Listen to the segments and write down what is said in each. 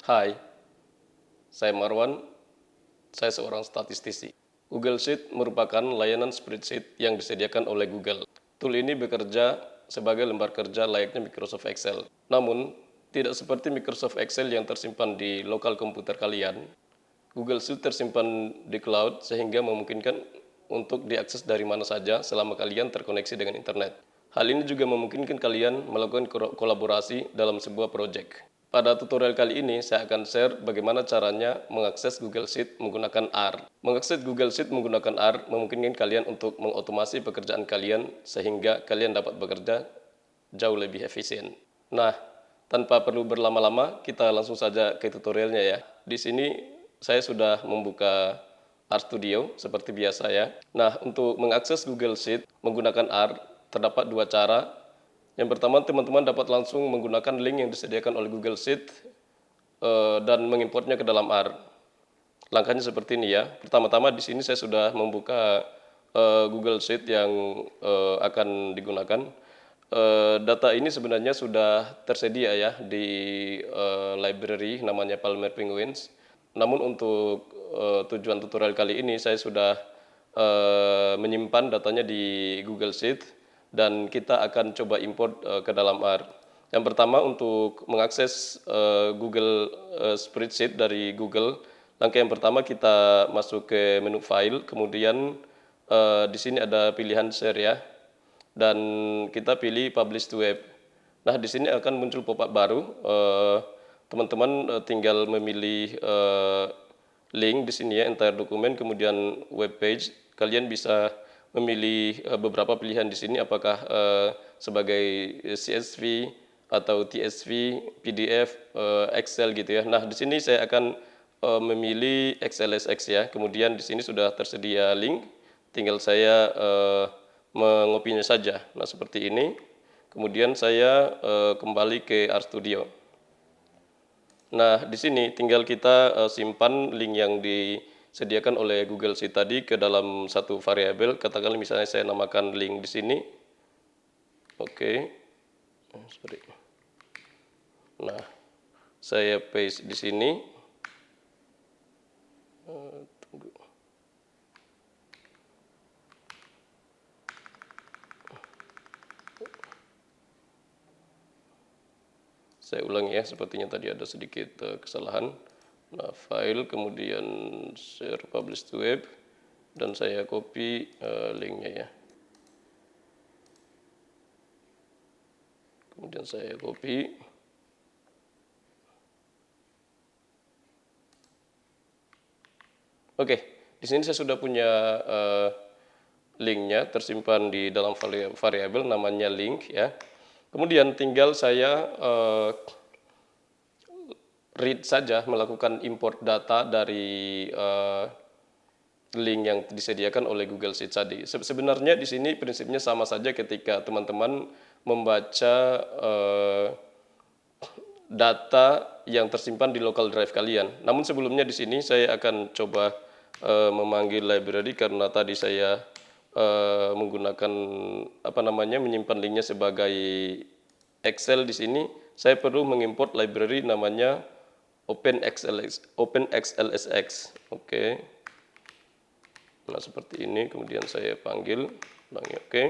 Hai, saya Marwan, saya seorang statistisi. Google Sheet merupakan layanan spreadsheet yang disediakan oleh Google. Tool ini bekerja sebagai lembar kerja layaknya Microsoft Excel. Namun, tidak seperti Microsoft Excel yang tersimpan di lokal komputer kalian. Google Sheet tersimpan di cloud sehingga memungkinkan untuk diakses dari mana saja selama kalian terkoneksi dengan internet. Hal ini juga memungkinkan kalian melakukan kolaborasi dalam sebuah proyek. Pada tutorial kali ini, saya akan share bagaimana caranya mengakses Google Sheet menggunakan R. Mengakses Google Sheet menggunakan R memungkinkan kalian untuk mengotomasi pekerjaan kalian sehingga kalian dapat bekerja jauh lebih efisien. Nah, tanpa perlu berlama-lama, kita langsung saja ke tutorialnya ya. Di sini saya sudah membuka RStudio seperti biasa ya. Nah, untuk mengakses Google Sheet menggunakan R, terdapat dua cara. Yang pertama, teman-teman dapat langsung menggunakan link yang disediakan oleh Google Sheet dan mengimportnya ke dalam R. Langkahnya seperti ini ya. Pertama-tama di sini saya sudah membuka Google Sheet yang akan digunakan. Data ini sebenarnya sudah tersedia ya di library namanya Palmer Penguins. Namun untuk tujuan tutorial kali ini saya sudah menyimpan datanya di Google Sheet dan kita akan coba import ke dalam R. Yang pertama untuk mengakses Google Spreadsheet dari Google, langkah yang pertama kita masuk ke menu file, kemudian di sini ada pilihan share ya, dan kita pilih publish to web. Nah di sini akan muncul pop-up baru. Teman-teman tinggal memilih link di sini ya, entire dokumen, kemudian web page. Kalian bisa memilih beberapa pilihan di sini, apakah sebagai CSV atau TSV, PDF, Excel gitu ya. Nah di sini saya akan memilih XLSX ya. Kemudian di sini sudah tersedia link, tinggal saya mengopinya saja. Nah seperti ini. Kemudian saya kembali ke RStudio. Nah, di sini tinggal kita simpan link yang disediakan oleh Google Sheet tadi ke dalam satu variabel. Katakanlah misalnya saya namakan link di sini. Oke. Sorry. Nah, saya paste di sini. Tunggu. Saya ulangi ya, sepertinya tadi ada sedikit kesalahan. Nah, file, kemudian share publish to web, dan saya copy linknya ya. Kemudian saya copy. Oke, di sini saya sudah punya linknya tersimpan di dalam variabel namanya link ya. Kemudian tinggal saya read saja, melakukan import data dari link yang disediakan oleh Google Sheets tadi. Sebenarnya di sini prinsipnya sama saja ketika teman-teman membaca data yang tersimpan di local drive kalian. Namun sebelumnya di sini saya akan coba memanggil library karena tadi saya menggunakan menyimpan linknya sebagai Excel di sini. Saya perlu mengimport library namanya OpenXLSX. Oke. Nah seperti ini. Kemudian saya panggil, ulangi. Oke.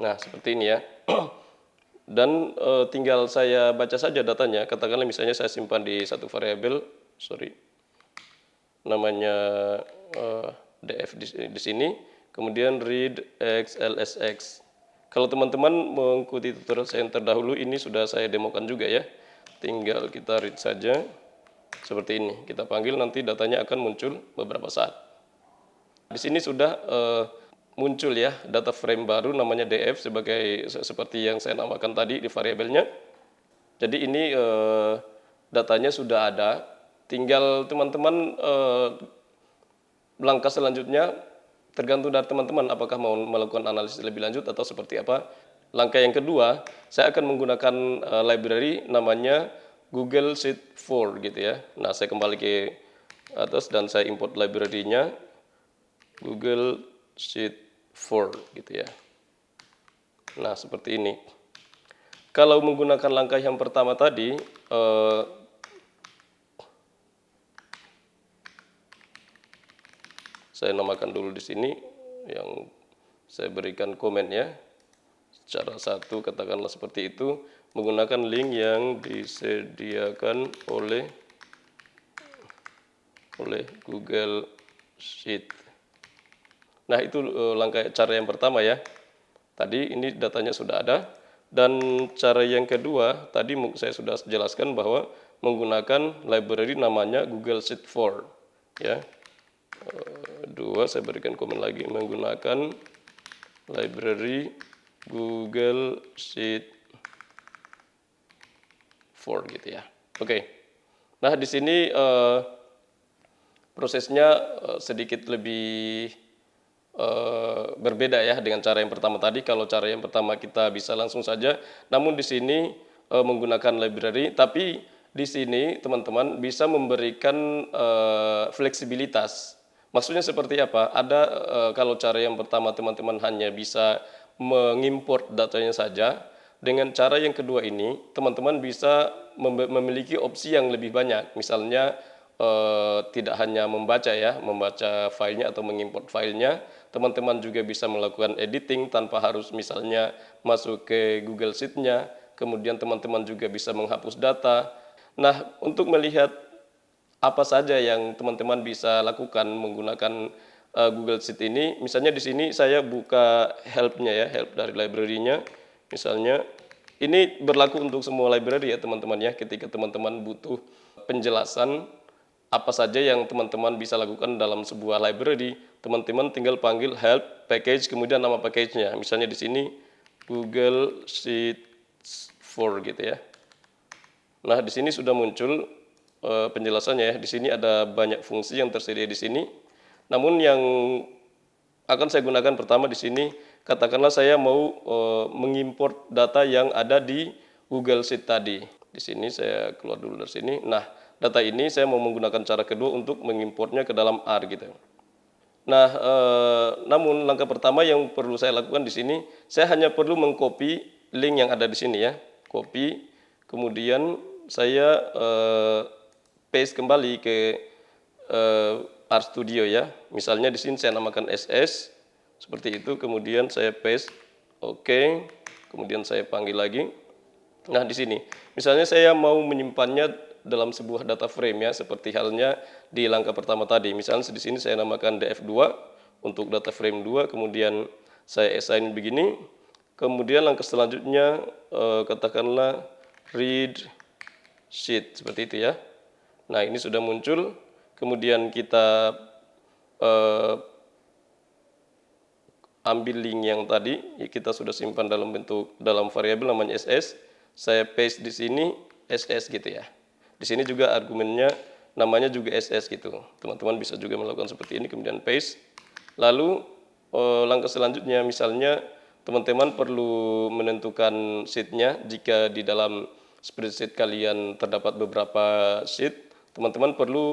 Nah seperti ini ya. Dan tinggal saya baca saja datanya. Katakanlah misalnya saya simpan di satu variabel, namanya df di sini, kemudian read xlsx. Kalau teman-teman mengikuti tutorial saya yang terdahulu, ini sudah saya demokan juga ya. Tinggal kita read saja seperti ini. Kita panggil, nanti datanya akan muncul beberapa saat. Di sini sudah muncul ya data frame baru namanya df seperti yang saya namakan tadi di variabelnya. Jadi ini datanya sudah ada. Tinggal teman-teman langkah selanjutnya tergantung dari teman-teman apakah mau melakukan analisis lebih lanjut atau seperti apa. Langkah yang kedua, saya akan menggunakan library namanya Google Sheet 4 gitu ya. Nah, saya kembali ke atas dan saya import library-nya Google Sheet 4 gitu ya. Nah, seperti ini. Kalau menggunakan langkah yang pertama tadi, saya namakan dulu di sini yang saya berikan komennya. Cara satu, katakanlah seperti itu, menggunakan link yang disediakan oleh Google Sheet. Nah, itu langkah cara yang pertama ya. Tadi ini datanya sudah ada. Dan cara yang kedua, tadi saya sudah jelaskan bahwa menggunakan library namanya Google Sheet 4. Ya. Dua, saya berikan komen lagi, menggunakan library Google Sheet 4 gitu ya. Oke. Nah, di sini prosesnya sedikit lebih berbeda ya dengan cara yang pertama tadi. Kalau cara yang pertama kita bisa langsung saja, namun di sini menggunakan library, tapi di sini teman-teman bisa memberikan fleksibilitas. Maksudnya seperti apa? Ada kalau cara yang pertama teman-teman hanya bisa mengimport datanya saja. Dengan cara yang kedua ini, teman-teman bisa memiliki opsi yang lebih banyak. Misalnya tidak hanya membaca ya, membaca filenya atau mengimport filenya, teman-teman juga bisa melakukan editing tanpa harus misalnya masuk ke Google Sheet-nya, kemudian teman-teman juga bisa menghapus data. Nah, untuk melihat apa saja yang teman-teman bisa lakukan menggunakan Google Sheet ini, misalnya di sini saya buka help-nya ya, help dari library-nya. Misalnya, ini berlaku untuk semua library ya teman-teman ya, ketika teman-teman butuh penjelasan apa saja yang teman-teman bisa lakukan dalam sebuah library, teman-teman tinggal panggil help package kemudian nama package-nya. Misalnya di sini Google Sheets 4 gitu ya. Nah, di sini sudah muncul penjelasannya ya. Di sini ada banyak fungsi yang tersedia di sini. Namun yang akan saya gunakan pertama di sini, katakanlah saya mau mengimport data yang ada di Google Sheet tadi. Di sini saya keluar dulu dari sini. Nah, data ini saya mau menggunakan cara kedua untuk mengimportnya ke dalam R gitu. Nah, namun langkah pertama yang perlu saya lakukan di sini, saya hanya perlu mengcopy link yang ada di sini ya. Copy, kemudian saya paste kembali ke RStudio ya. Misalnya di sini saya namakan SS, seperti itu, kemudian saya paste, oke, kemudian saya panggil lagi. Nah, di sini, misalnya saya mau menyimpannya dalam sebuah data frame ya, seperti halnya di langkah pertama tadi. Misalnya di sini saya namakan df2 untuk data frame 2, kemudian saya assign begini. Kemudian langkah selanjutnya katakanlah read sheet, seperti itu ya. Nah, ini sudah muncul. Kemudian kita ambil link yang tadi kita sudah simpan dalam variabel namanya ss. Saya paste di sini ss gitu ya. Di sini juga argumennya namanya juga ss gitu. Teman-teman bisa juga melakukan seperti ini kemudian paste. Lalu langkah selanjutnya misalnya teman-teman perlu menentukan sheet-nya. Jika di dalam spreadsheet kalian terdapat beberapa sheet, teman-teman perlu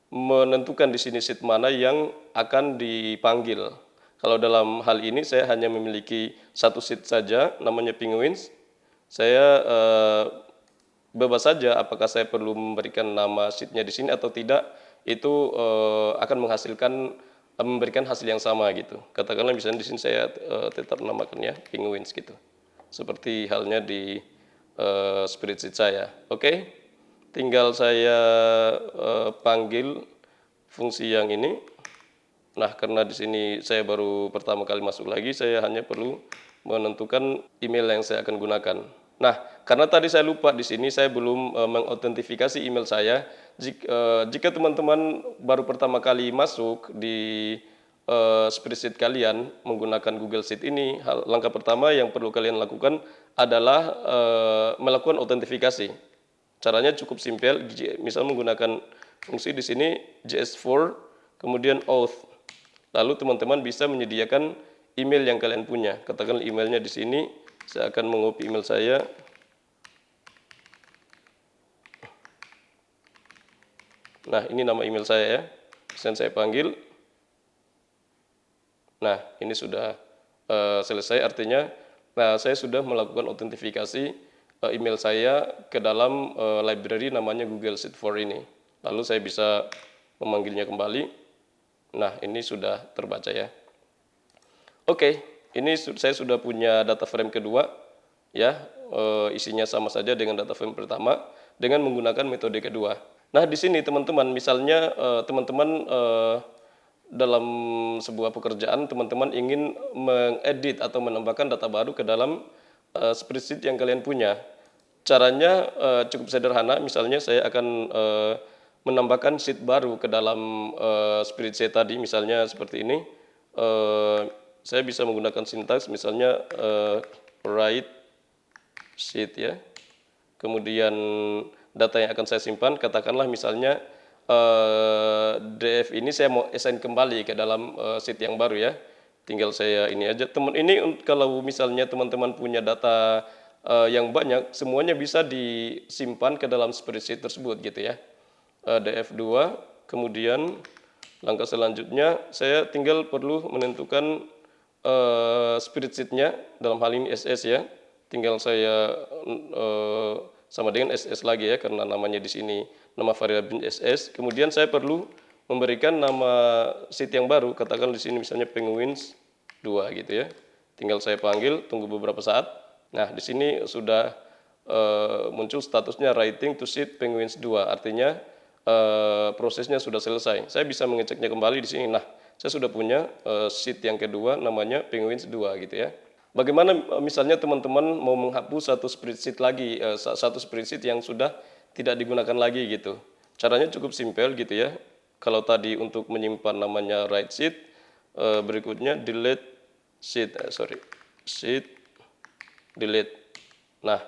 menentukan di sini sheet mana yang akan dipanggil. Kalau dalam hal ini saya hanya memiliki satu sheet saja namanya Penguins. Saya bebas saja apakah saya perlu memberikan nama sheet-nya di sini atau tidak, itu akan memberikan hasil yang sama gitu. Katakanlah misalnya di sini saya tetap menamakannya Penguins gitu. Seperti halnya di spreadsheet saya. Oke. Tinggal saya panggil fungsi yang ini. Nah, karena di sini saya baru pertama kali masuk lagi, saya hanya perlu menentukan email yang saya akan gunakan. Nah, karena tadi saya lupa di sini saya belum mengotentifikasi email saya. Jika teman-teman baru pertama kali masuk di spreadsheet kalian menggunakan Google Sheet ini, langkah pertama yang perlu kalian lakukan adalah melakukan otentifikasi. Caranya cukup simpel, misal menggunakan fungsi di sini JS4, kemudian auth. Lalu teman-teman bisa menyediakan email yang kalian punya. Katakan emailnya di sini, saya akan mengcopy email saya. Nah, ini nama email saya ya. Kemudian saya panggil. Nah, ini sudah selesai, artinya saya sudah melakukan autentifikasi email saya ke dalam library namanya Google Sheet 4 ini. Lalu saya bisa memanggilnya kembali. Nah, ini sudah terbaca ya. Oke, ini saya sudah punya data frame kedua ya, isinya sama saja dengan data frame pertama dengan menggunakan metode kedua. Nah, di sini teman-teman, misalnya teman-teman dalam sebuah pekerjaan teman-teman ingin mengedit atau menambahkan data baru ke dalam spreadsheet yang kalian punya. Caranya cukup sederhana, misalnya saya akan menambahkan sheet baru ke dalam spreadsheet tadi, misalnya seperti ini. Saya bisa menggunakan sintaks, misalnya write sheet ya. Kemudian data yang akan saya simpan, katakanlah misalnya DF ini saya mau assign kembali ke dalam sheet yang baru ya. Tinggal saya ini aja. Kalau misalnya teman-teman punya data yang banyak, semuanya bisa disimpan ke dalam spreadsheet tersebut gitu ya. DF2, kemudian langkah selanjutnya saya tinggal perlu menentukan spreadsheet-nya, dalam hal ini SS ya. Tinggal saya sama dengan SS lagi ya, karena namanya di sini nama variabel SS. Kemudian saya perlu memberikan nama sheet yang baru, katakan di sini misalnya Penguins 2 gitu ya. Tinggal saya panggil, tunggu beberapa saat. Nah, di sini sudah muncul statusnya writing to sheet Penguins 2, artinya prosesnya sudah selesai. Saya bisa mengeceknya kembali di sini. Nah, saya sudah punya sheet yang kedua namanya Penguins 2 gitu ya. Bagaimana misalnya teman-teman mau menghapus satu spreadsheet lagi, satu spreadsheet yang sudah tidak digunakan lagi gitu. Caranya cukup simpel gitu ya. Kalau tadi untuk menyimpan namanya write sheet, berikutnya delete sheet, sheet delete. Nah,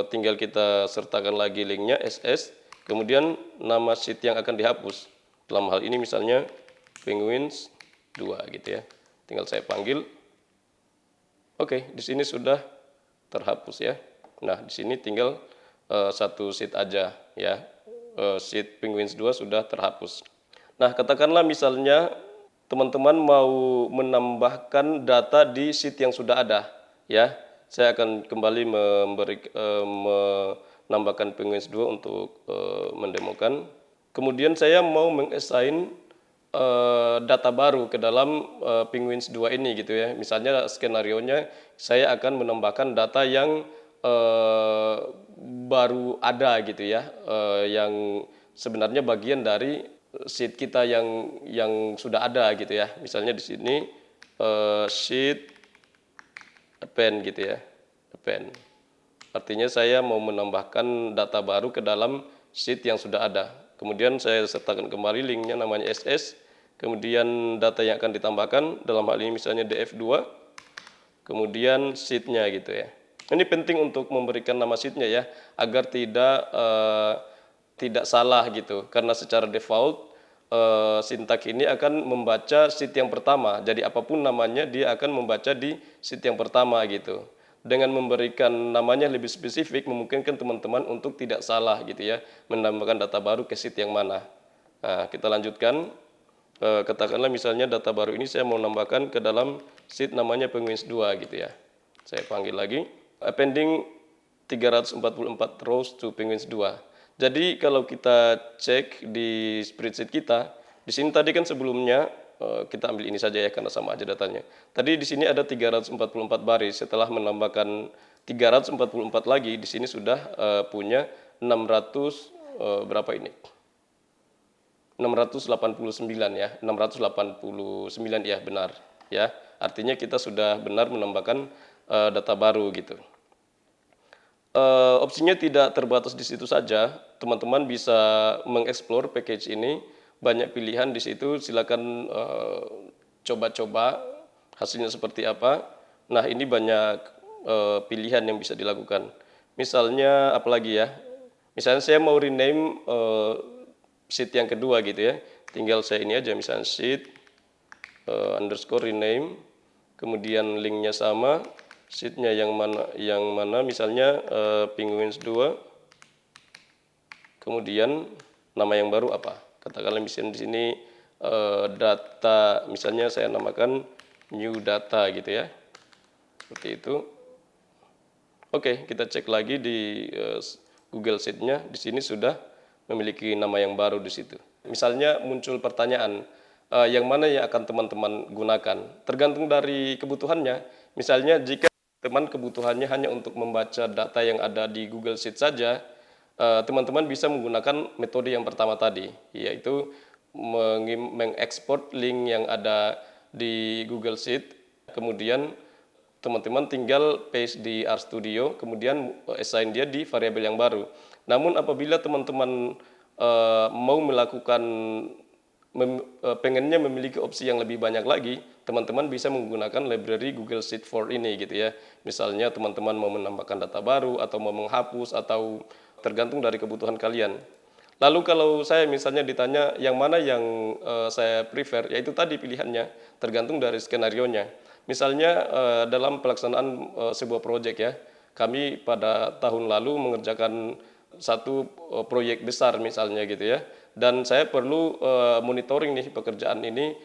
tinggal kita sertakan lagi linknya SS, kemudian nama sheet yang akan dihapus. Dalam hal ini misalnya Penguins 2 gitu ya. Tinggal saya panggil. Oke, di sini sudah terhapus ya. Nah, di sini tinggal satu sheet aja ya. Sheet Penguins 2 sudah terhapus. Nah, katakanlah misalnya teman-teman mau menambahkan data di sheet yang sudah ada ya. Saya akan kembali menambahkan Penguins 2 untuk mendemokan. Kemudian saya mau mengassign data baru ke dalam Penguins 2 ini gitu ya. Misalnya skenarionya saya akan menambahkan data yang baru ada gitu ya, yang sebenarnya bagian dari sheet kita yang sudah ada gitu ya. Misalnya di sini sheet append gitu ya, append. Artinya saya mau menambahkan data baru ke dalam sheet yang sudah ada. Kemudian saya sertakan kembali linknya namanya SS. Kemudian data yang akan ditambahkan, dalam hal ini misalnya DF2. Kemudian sheet-nya gitu ya. Ini penting untuk memberikan nama sheet-nya ya, agar tidak salah gitu. Karena secara default sintak ini akan membaca sheet yang pertama. Jadi apapun namanya dia akan membaca di sheet yang pertama gitu. Dengan memberikan namanya lebih spesifik memungkinkan teman-teman untuk tidak salah gitu ya, menambahkan data baru ke sheet yang mana. Nah, kita lanjutkan. Katakanlah misalnya data baru ini saya mau nambahkan ke dalam sheet namanya Penguins 2 gitu ya. Saya panggil lagi. Appending 344 rows to Penguins 2. Jadi kalau kita cek di spreadsheet kita, di sini tadi kan sebelumnya kita ambil ini saja ya karena sama aja datanya. Tadi di sini ada 344 baris, setelah menambahkan 344 lagi di sini sudah punya 600 berapa ini? 689 ya, 689 ya benar ya. Artinya kita sudah benar menambahkan data baru gitu. Opsinya tidak terbatas di situ saja, teman-teman bisa mengeksplor package ini, banyak pilihan di situ, silakan coba-coba hasilnya seperti apa. Nah, ini banyak pilihan yang bisa dilakukan. Misalnya apalagi ya, misalnya saya mau rename sheet yang kedua gitu ya, tinggal saya ini aja misalnya sheet underscore rename, kemudian linknya sama, sheetnya yang mana misalnya Penguins 2, kemudian nama yang baru apa, katakanlah misalnya di sini data, misalnya saya namakan new data gitu ya. Seperti itu. Oke, kita cek lagi di Google Sheet-nya. Di sini sudah memiliki nama yang baru di situ. Misalnya muncul pertanyaan, yang mana yang akan teman-teman gunakan? Tergantung dari kebutuhannya. Misalnya jika teman kebutuhannya hanya untuk membaca data yang ada di Google Sheet saja, teman-teman bisa menggunakan metode yang pertama tadi, yaitu mengekspor link yang ada di Google Sheet, kemudian teman-teman tinggal paste di RStudio, kemudian assign dia di variabel yang baru. Namun apabila teman-teman mau melakukan pengennya memiliki opsi yang lebih banyak lagi, teman-teman bisa menggunakan library Google Sheet for ini gitu ya. Misalnya teman-teman mau menambahkan data baru atau mau menghapus atau tergantung dari kebutuhan kalian. Lalu kalau saya misalnya ditanya yang mana yang saya prefer, yaitu tadi pilihannya tergantung dari skenarionya. Misalnya dalam pelaksanaan sebuah proyek ya, kami pada tahun lalu mengerjakan satu proyek besar misalnya gitu ya, dan saya perlu monitoring nih pekerjaan ini,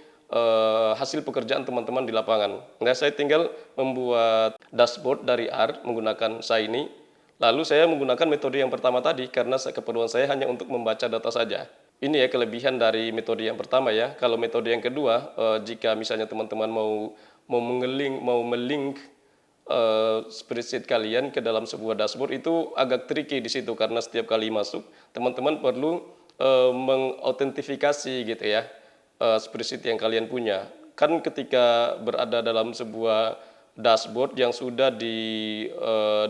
hasil pekerjaan teman-teman di lapangan. Nah, saya tinggal membuat dashboard dari R menggunakan Shiny. Lalu saya menggunakan metode yang pertama tadi karena keperluan saya hanya untuk membaca data saja. Ini ya kelebihan dari metode yang pertama ya. Kalau metode yang kedua, jika misalnya teman-teman mau melink spreadsheet kalian ke dalam sebuah dashboard, itu agak tricky di situ karena setiap kali masuk teman-teman perlu mengautentifikasi gitu ya spreadsheet yang kalian punya. Kan ketika berada dalam sebuah dashboard yang sudah di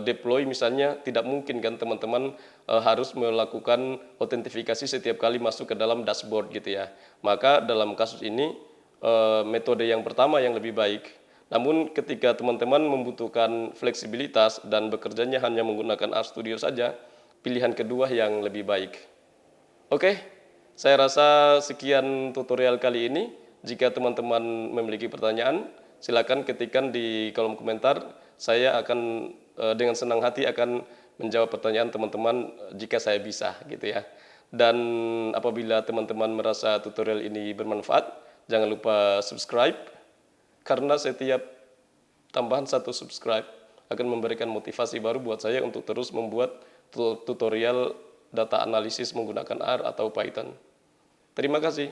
deploy misalnya, tidak mungkin kan teman-teman harus melakukan autentifikasi setiap kali masuk ke dalam dashboard gitu ya. Maka dalam kasus ini metode yang pertama yang lebih baik. Namun ketika teman-teman membutuhkan fleksibilitas dan bekerjanya hanya menggunakan RStudio saja, pilihan kedua yang lebih baik. Oke, saya rasa sekian tutorial kali ini. Jika teman-teman memiliki pertanyaan, silakan ketikkan di kolom komentar. Saya akan dengan senang hati akan menjawab pertanyaan teman-teman jika saya bisa gitu ya. Dan apabila teman-teman merasa tutorial ini bermanfaat, jangan lupa subscribe karena setiap tambahan satu subscribe akan memberikan motivasi baru buat saya untuk terus membuat tutorial data analisis menggunakan R atau Python. Terima kasih.